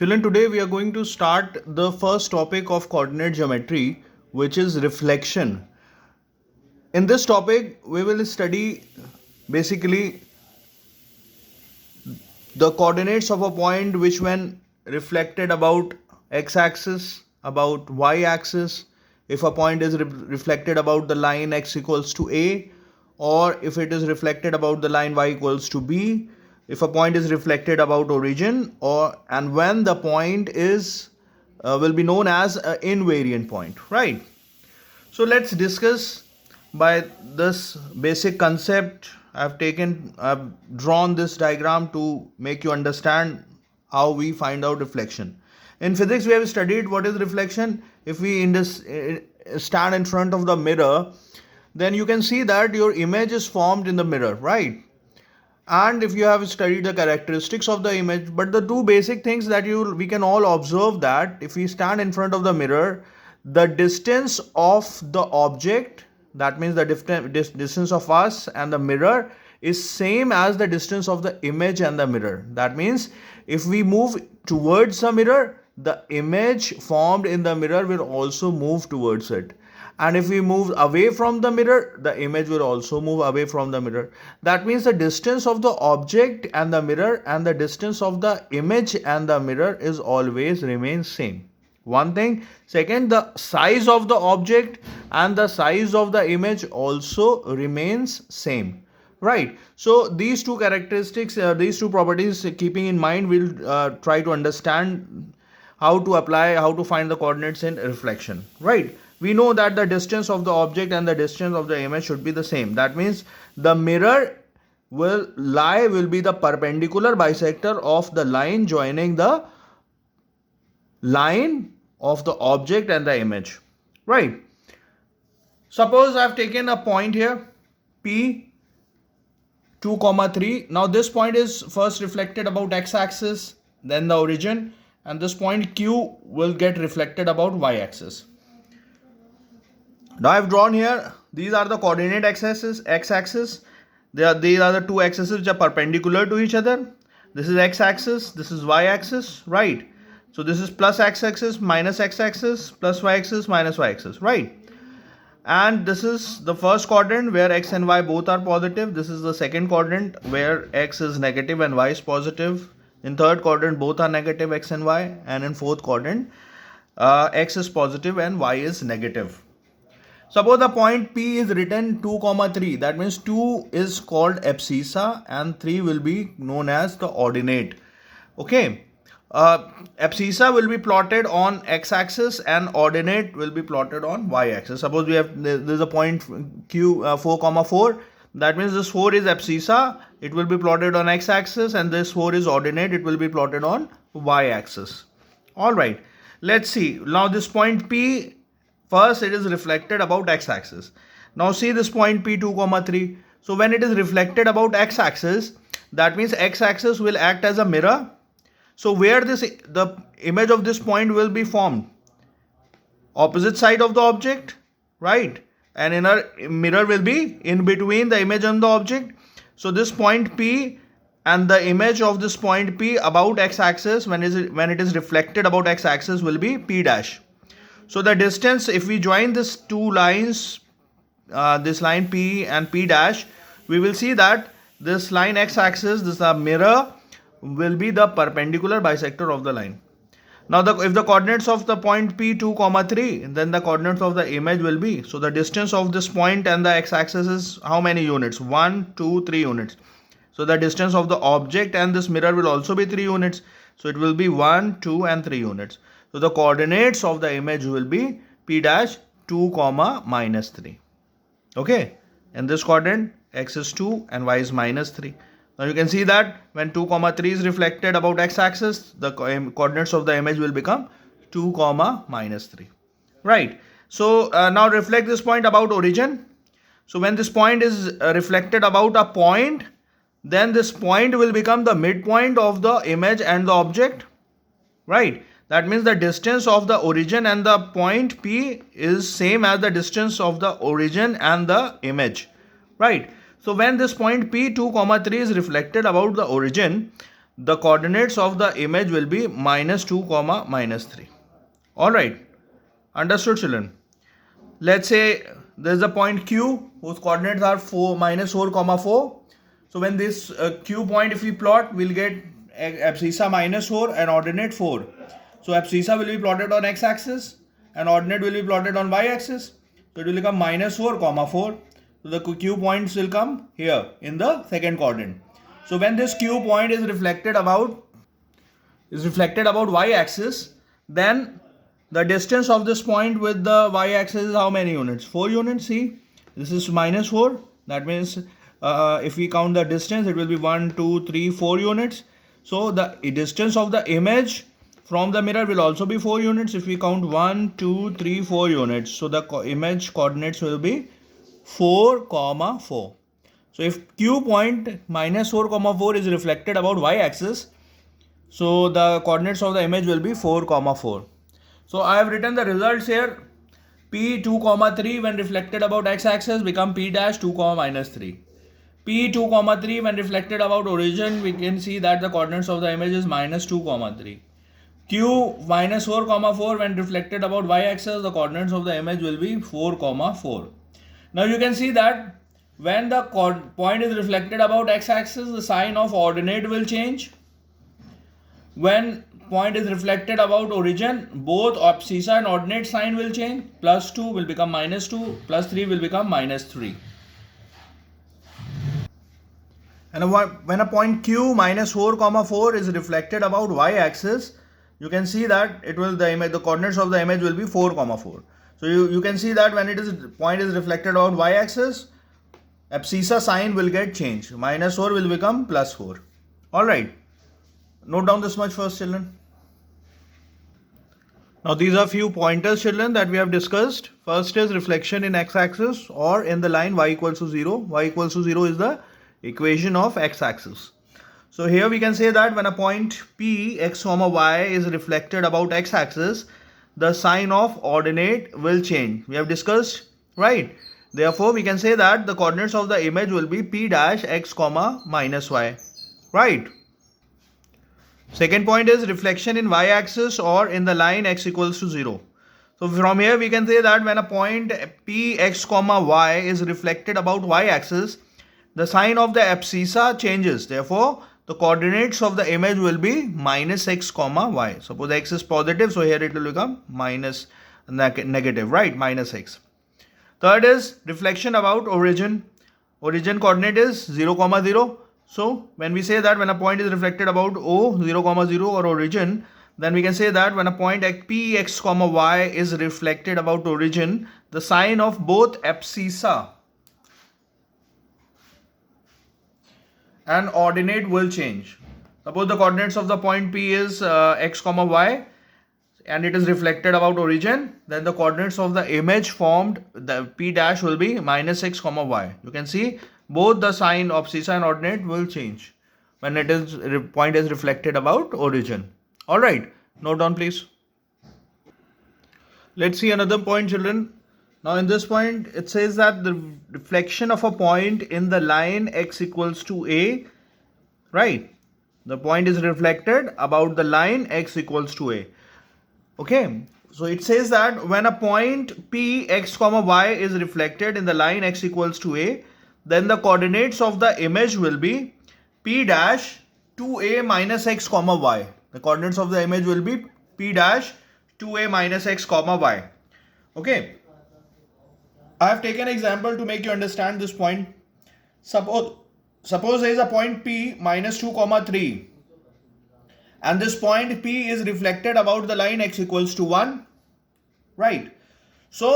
Children, today we are going to start the first topic of coordinate geometry, which is reflection. In this topic, we will study basically the coordinates of a point which, when reflected about x-axis, about y-axis, if a point is reflected about the line x equals to a, or if it is reflected about the line y equals to b, if a point is reflected about origin, or and when the point is will be known as an invariant point, right? So let's discuss by this basic concept. I've drawn this diagram to make you understand how we find out reflection. In physics, we have studied what is reflection. If we stand in front of the mirror, then you can see that your image is formed in the mirror, right? And if you have studied the characteristics of the image, but the two basic things that we can all observe, that if we stand in front of the mirror, the distance of the object, that means the distance of us and the mirror, is same as the distance of the image and the mirror. That means if we move towards the mirror, the image formed in the mirror will also move towards it, and if we move away from the mirror, the image will also move away from the mirror. That means the distance of the object and the mirror and the distance of the image and the mirror is always remains same. One thing. Second, the size of the object and the size of the image also remains same, right? So these two characteristics, these two properties keeping in mind, we'll try to understand how to apply, how to find the coordinates in reflection, right? We know that the distance of the object and the distance of the image should be the same. That means the mirror will be the perpendicular bisector of the line joining the line of the object and the image, right? Suppose I've taken a point here, P 2, 3. Now this point is first reflected about x-axis, then the origin, and this point Q will get reflected about y-axis. Now I've drawn here, these are the coordinate x-axis. These are the two axes which are perpendicular to each other. This is x-axis, this is y-axis, right? So this is plus x-axis, minus x-axis, plus y-axis, minus y-axis, right? And this is the first quadrant where x and y both are positive. This is the second quadrant where x is negative and y is positive. In third quadrant, both are negative, x and y. And in fourth quadrant, x is positive and y is negative. Suppose the point P is written 2, 3. That means 2 is called abscissa and 3 will be known as the ordinate. Okay. Abscissa will be plotted on x-axis and ordinate will be plotted on y-axis. Suppose there's a point Q 4, 4. That means this 4 is abscissa. It will be plotted on x-axis, and this 4 is ordinate. It will be plotted on y-axis. All right. Let's see. Now this point P, first it is reflected about x-axis. Now see this point P 2, 3. So when it is reflected about x-axis, that means x-axis will act as a mirror. So where the image of this point will be formed? Opposite side of the object, right? And inner mirror will be in between the image and the object. So this point P and the image of this point P about x-axis, when it is reflected about x-axis, will be P dash. So the distance, if we join these two lines, this line P and P dash, we will see that this line x-axis, this mirror, will be the perpendicular bisector of the line. Now if the coordinates of the point P 2, 3, then the coordinates of the image will be, so the distance of this point and the x-axis is how many units? 1, 2, 3 units. So the distance of the object and this mirror will also be 3 units. So it will be 1, 2 and 3 units. So the coordinates of the image will be P dash 2, minus 3. Okay. In this quadrant, x is 2 and y is minus 3. Now you can see that when 2, 3 is reflected about x-axis, the coordinates of the image will become 2, minus 3. Right. So now reflect this point about origin. So when this point is reflected about a point, then this point will become the midpoint of the image and the object. Right. That means the distance of the origin and the point P is same as the distance of the origin and the image. Right. So when this point P 2, 3 is reflected about the origin, the coordinates of the image will be -2 comma -3. All right, understood, children? Let's say there is a point Q whose coordinates are -4 comma 4. So when this Q point, if we plot, we'll get abscissa -4 and ordinate 4. So abscissa will be plotted on x-axis and ordinate will be plotted on y-axis. So it will become -4 comma 4. So the Q points will come here in the second quadrant. So when this Q point is reflected about y-axis, then the distance of this point with the y-axis is how many units? 4 units. See, this is -4. That means if we count the distance, it will be 1, 2, 3, 4 units. So the distance of the image from the mirror will also be 4 units. If we count 1, 2, 3, 4 units, so the image coordinates will be 4 comma 4. So if Q point -4 comma 4 is reflected about y-axis, so the coordinates of the image will be 4 comma 4. So I have written the results here. P 2 comma 3 when reflected about x-axis become P dash 2 comma -3. P 2 comma 3 when reflected about origin, we can see that the coordinates of the image is -2 comma 3. Q -4 comma 4 when reflected about y-axis, the coordinates of the image will be 4 comma 4. Now you can see that when the point is reflected about x-axis, the sign of ordinate will change. When point is reflected about origin, both abscissa and ordinate sign will change. +2 will become -2, +3 will become -3. And when a point Q -4 comma 4 is reflected about y-axis, you can see that the coordinates of the image will be 4 comma 4. So you can see that when point is reflected about y-axis, abscissa sign will get changed. -4 will become +4. All right. Note down this much first, children. Now these are few pointers, children, that we have discussed. First is reflection in x-axis or in the line y equals to 0. Y equals to 0 is the equation of x-axis. So here we can say that when a point P x comma y is reflected about x-axis, the sign of ordinate will change. We have discussed, right? Therefore, we can say that the coordinates of the image will be P dash x comma -y, right? Second point is reflection in y-axis or in the line x equals to 0. So from here we can say that when a point P x comma y is reflected about y-axis, the sign of the abscissa changes. Therefore, the coordinates of the image will be -x comma y. Suppose x is positive, so here it will become negative, right? -x. Third is reflection about origin. Origin coordinate is 0 comma 0. So when we say that when a point is reflected about O 0 comma 0 or origin, then we can say that when a point P x comma y is reflected about origin, the sign of both abscissa and ordinate will change. Suppose the coordinates of the point P is x comma y and it is reflected about origin, then the coordinates of the image formed, the P dash will be -x comma y. You can see both the sign of abscissa and ordinate will change when point is reflected about origin. All right, note down please. Let's see another point, children. Now in this point, it says that the reflection of a point in the line x equals to a, right? The point is reflected about the line x equals to a. Okay, so it says that when a point P x comma y is reflected in the line x equals to a, then the coordinates of the image will be P dash 2a minus x comma y. The coordinates of the image will be P dash 2a minus x comma y. Okay. I have taken an example to make you understand this point. Suppose there is a point P -2 comma 3 and this point P is reflected about the line x equals to 1, right? So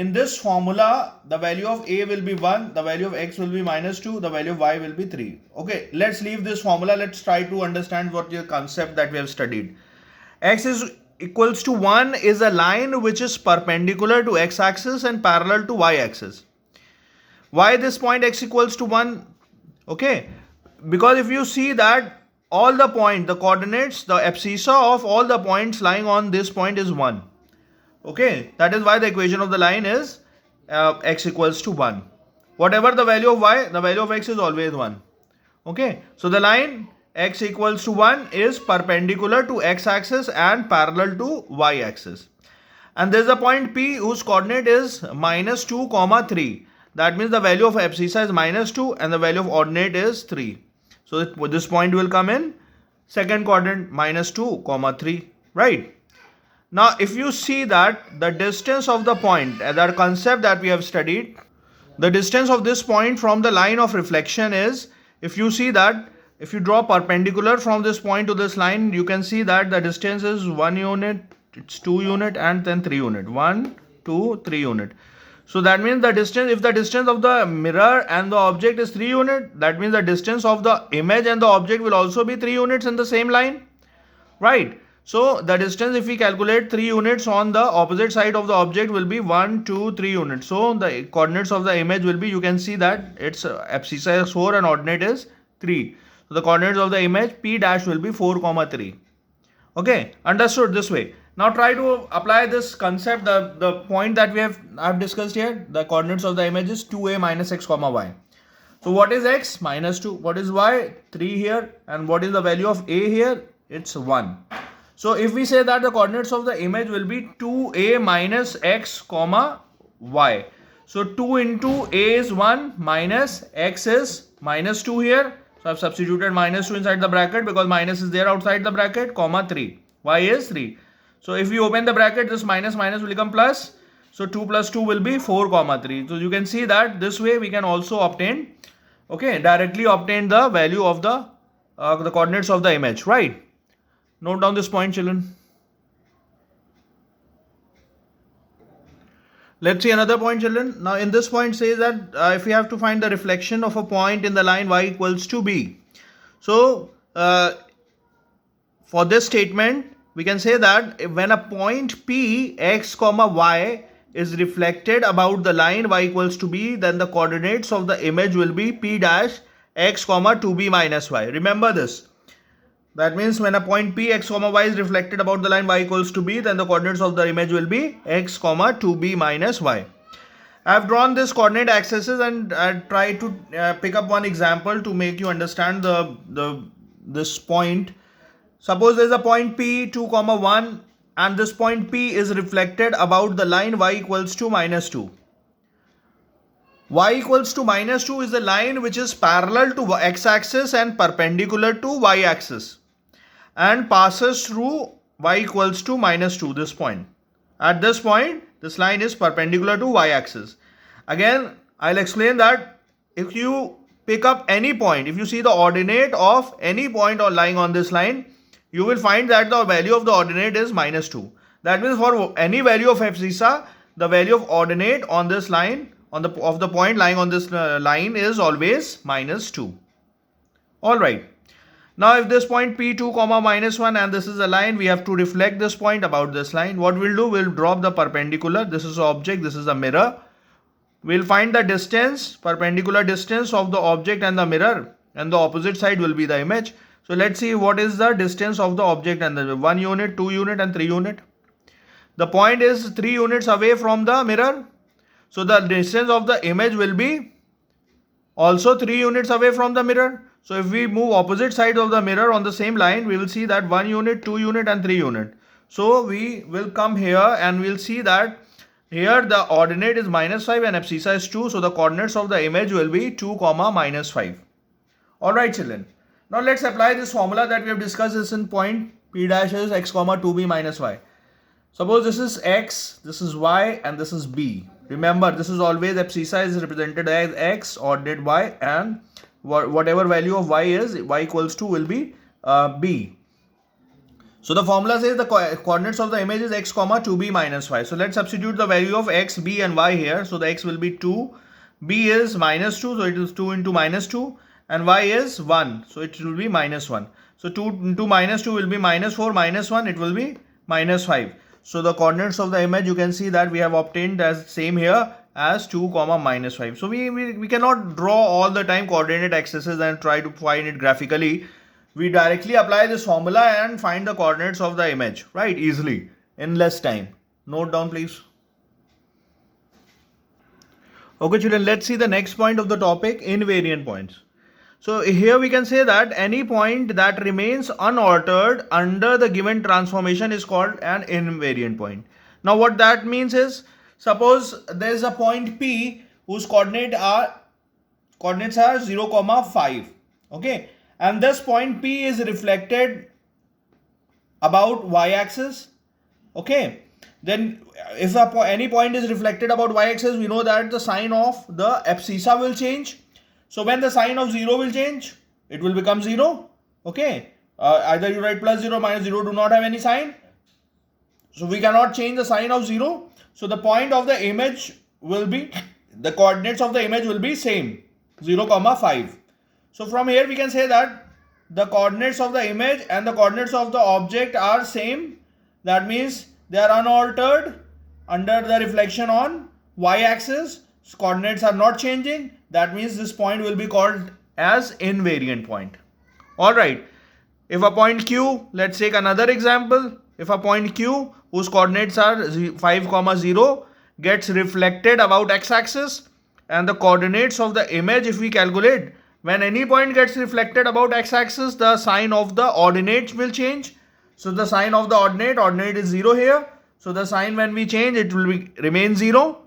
in this formula the value of a will be 1, the value of x will be -2, the value of y will be 3. Okay, let's leave this formula. Let's try to understand what the concept that we have studied. X is equals to 1 is a line which is perpendicular to x-axis and parallel to y-axis. Why this point x equals to 1? Okay, because if you see that all the coordinates, the abscissa of all the points lying on this point is 1. Okay, that is why the equation of the line is x equals to 1. Whatever the value of y, the value of x is always 1. Okay, so the line x equals to 1 is perpendicular to x-axis and parallel to y-axis. And there is a point P whose coordinate is minus 2 comma 3. That means the value of abscissa is minus 2 and the value of ordinate is 3. So this point will come in second quadrant, minus 2 comma 3, right? Now if you see that the distance of the point, that concept that we have studied, the distance of this point from the line of reflection is, if you see that, if you draw perpendicular from this point to this line, you can see that the distance is 1 unit, it's 2 unit and then 3 unit. 1, 2, 3 unit. So that means the distance, if the distance of the mirror and the object is 3 unit, that means the distance of the image and the object will also be 3 units in the same line, right? So the distance, if we calculate 3 units on the opposite side of the object, will be 1, 2, 3 units. So the coordinates of the image will be, you can see that its abscissa is 4 and ordinate is 3. So the coordinates of the image P dash will be 4 comma 3. Okay, understood this way. Now try to apply this concept, the point that I've discussed here. The coordinates of the image is 2a minus x comma y. So what is x? Minus 2. What is y? 3 here. And what is the value of a here? It's 1. So if we say that the coordinates of the image will be 2a minus x comma y. So 2 into a is 1 minus x is minus 2 here. So I've substituted minus 2 inside the bracket because minus is there outside the bracket, comma 3. Y is 3. So if we open the bracket, this minus minus will become plus. So 2 plus 2 will be 4 comma 3. So you can see that this way we can also obtain, okay, directly obtain the value of the coordinates of the image, right? Note down this point, children. Let's see another point, children. Now in this point says that if we have to find the reflection of a point in the line y equals to b. So for this statement, we can say that when a point P x comma y is reflected about the line y equals to b, then the coordinates of the image will be P dash x comma 2b minus y. Remember this. That means when a point P x comma y is reflected about the line y equals to b, then the coordinates of the image will be x comma 2b minus y. I have drawn this coordinate axes and I try to pick up one example to make you understand this point. Suppose there is a point P 2 comma 1 and this point P is reflected about the line y equals to minus 2. Y equals to minus 2 is the line which is parallel to x-axis and perpendicular to y-axis and passes through y equals to minus 2, this point. At this point, this line is perpendicular to y-axis. Again, I'll explain that if you pick up any point, if you see the ordinate of any point or lying on this line, you will find that the value of the ordinate is minus 2. That means for any value of abscissa, the value of ordinate on this line, of the point lying on this line is always minus 2. Alright. Now if this point P2 comma minus 1 and this is a line, we have to reflect this point about this line. What we'll do, we'll drop the perpendicular. This is object, this is a mirror. We'll find the distance, perpendicular distance of the object and the mirror, and the opposite side will be the image. So let's see what is the distance of the object and the 1 unit, 2 unit and 3 unit. The point is 3 units away from the mirror. So the distance of the image will be also 3 units away from the mirror. So if we move opposite sides of the mirror on the same line, we will see that 1 unit, 2 unit and 3 unit. So we will come here and we'll see that here the ordinate is minus 5 and abscissa is 2. So the coordinates of the image will be 2 comma minus 5. Alright children. Now let's apply this formula that we have discussed. This in point P dash is x comma 2b minus y. Suppose this is x, this is y and this is b. Remember, this is always abscissa is represented as x, ordinate y, and whatever value of y is, y equals to will be b. So the formula says the coordinates of the image is x comma 2b minus y. So let's substitute the value of x, b and y here. So the x will be 2, b is minus 2, so it is 2 into minus 2, and y is 1, so it will be minus 1. So 2 into minus 2 will be minus 4, minus 1, it will be minus 5. So the coordinates of the image, you can see that we have obtained as same here as 2 comma minus 5. So we cannot draw all the time coordinate axes and try to find it graphically. We directly apply this formula and find the coordinates of the image, right, easily in less time. Note down please. Okay children, let's see the next point of the topic, invariant points. So here we can say that any point that remains unaltered under the given transformation is called an invariant point. Now what that means is, suppose there is a point P whose coordinates are 0, 5. Okay, and this point P is reflected about y-axis. Okay, then if any point is reflected about y-axis, we know that the sign of the abscissa will change. So when the sign of 0 will change, it will become 0. Okay, either you write plus 0, minus 0 do not have any sign. So we cannot change the sign of 0. So the point of the image will be, the coordinates of the image will be same, 0, 5. So from here we can say that the coordinates of the image and the coordinates of the object are same. That means they are unaltered under the reflection on y-axis. Coordinates are not changing. That means this point will be called as invariant point. Alright, if a point Q, let's take another example. If a point Q whose coordinates are 5, 0 gets reflected about x-axis, and the coordinates of the image, if we calculate, when any point gets reflected about x-axis, the sign of the ordinate will change. So the sign of the ordinate is 0 here. So the sign when we change, it will remain 0.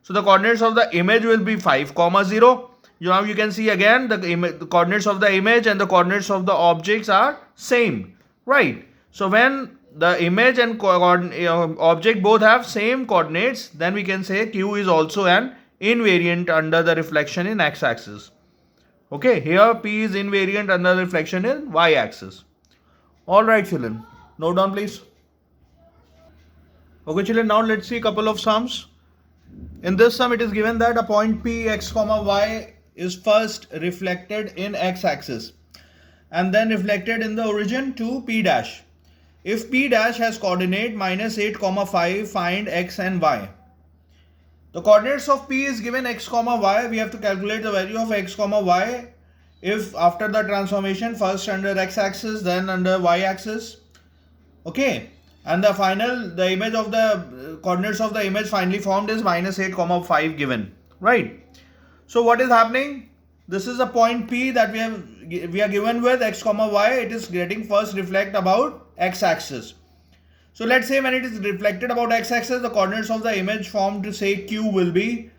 So the coordinates of the image will be 5, 0. Now you can see again the coordinates of the image and the coordinates of the objects are same, right? So when the image and object both have same coordinates, then we can say Q is also an invariant under the reflection in x-axis. Okay, here P is invariant under the reflection in y-axis. Alright children, note down please. Okay children, now let's see a couple of sums. In this sum, it is given that a point P x, y is first reflected in x-axis and then reflected in the origin to P dash. If P dash has coordinate -8, 5, find x and y. The coordinates of P is given x, y. We have to calculate the value of x, y if after the transformation first under x-axis then under y-axis. Okay. And the image of the coordinates of the image finally formed is -8, 5 given, right? So what is happening? This is a point P that we are given with x, y. It is getting first reflect about x-axis. So let's say when it is reflected about x-axis, the coordinates of the image formed to say Q will be,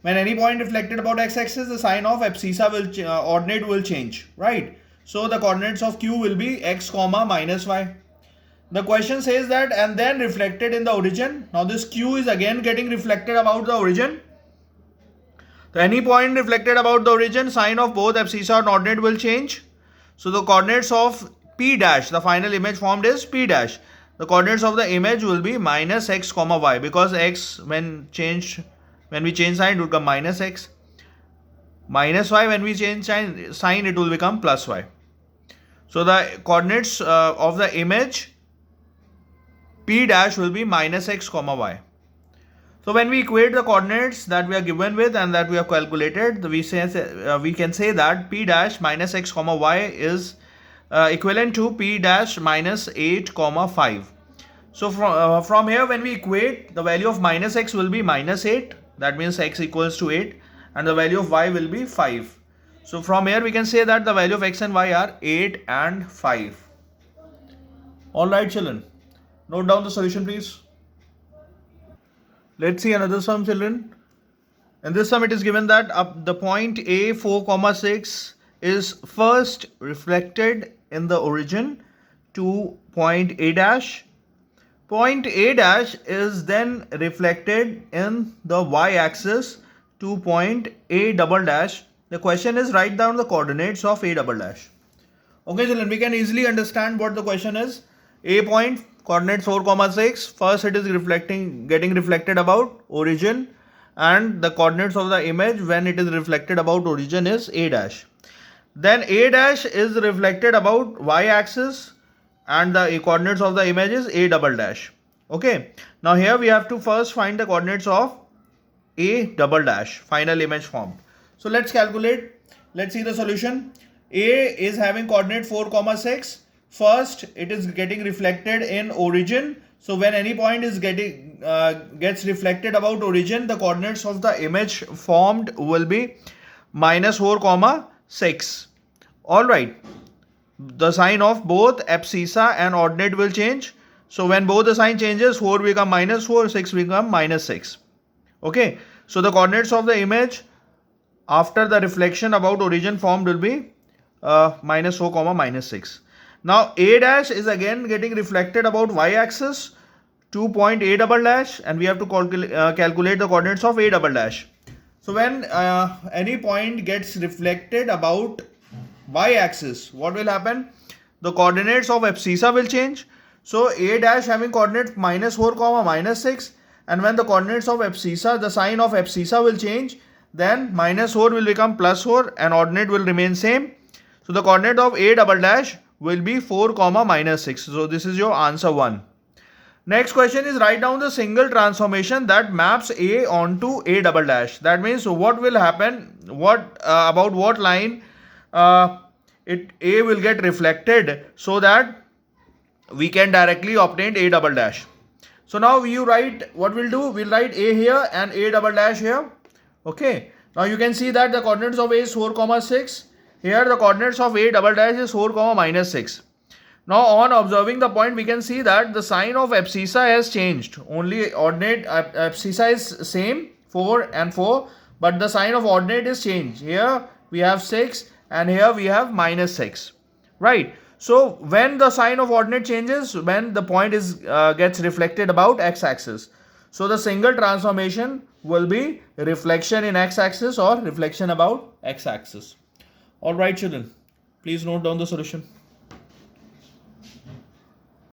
when any point reflected about x-axis, the sign of abscissa ordinate will change, right? So the coordinates of Q will be x, -y. The question says that and then reflected in the origin. Now this Q is again getting reflected about the origin. So any point reflected about the origin, sign of both abscissa and ordinate will change. So the coordinates of P dash, the final image formed is P dash. The coordinates of the image will be -x, y, because x when we change sign it will become -x. -y when we change sign it will become +y. So the coordinates of the image P dash will be -x, y. So when we equate the coordinates that we are given with and that we have calculated, we can say that P dash -x, y is equivalent to P dash -8, 5. So from here when we equate, the value of -x will be -8. That means x equals to 8 and the value of y will be 5. So from here we can say that the value of x and y are 8 and 5. Alright children. Note down the solution please. Let's see another sum children. In this sum it is given that the point A 4, 6 is first reflected in the origin to point A dash. Point A dash is then reflected in the y-axis to point A double dash. The question is write down the coordinates of A double dash. Okay children, we can easily understand what the question is. A point, coordinates 4, 6. First it is getting reflected about origin, and the coordinates of the image when it is reflected about origin is A dash. Then A dash is reflected about y-axis and the coordinates of the image is A double dash. Okay. Now here we have to first find the coordinates of A double dash, final image formed. So let's calculate. Let's see the solution. A is having coordinate 4, 6. First, it is getting reflected in origin. So when any point is gets reflected about origin, the coordinates of the image formed will be -4, 6. Alright, the sign of both abscissa and ordinate will change. So when both the sign changes, 4 become minus 4, 6 become minus 6. Okay, so the coordinates of the image after the reflection about origin formed will be minus 4 comma minus 6. Now A dash is again getting reflected about y axis 2.A double dash, and we have to calculate the coordinates of A double dash. So when any point gets reflected about y axis, what will happen? The coordinates of abscissa will change. So A dash having coordinates minus 4 comma minus 6, and when the coordinates of abscissa, the sign of abscissa will change, then minus 4 will become plus 4 and ordinate will remain same. So the coordinate of A double dash will be 4 comma minus 6. So this is your answer 1. Next question is, write down the single transformation that maps A onto A double dash. That means what will happen, about what line A will get reflected so that we can directly obtain A double dash. So now you write, what we'll do, we'll write A here and A double dash here. Okay, now you can see that the coordinates of A is 4 comma 6. Here the coordinates of A double dash is 4 comma minus 6. Now on observing the point, we can see that the sign of abscissa has changed. Only ordinate abscissa is same, 4 and 4, but the sign of ordinate is changed. Here we have 6 and here we have minus 6. Right. So when the sign of ordinate changes, when the point is gets reflected about x-axis. So the single transformation will be reflection in x-axis or reflection about x-axis. Alright children, please note down the solution.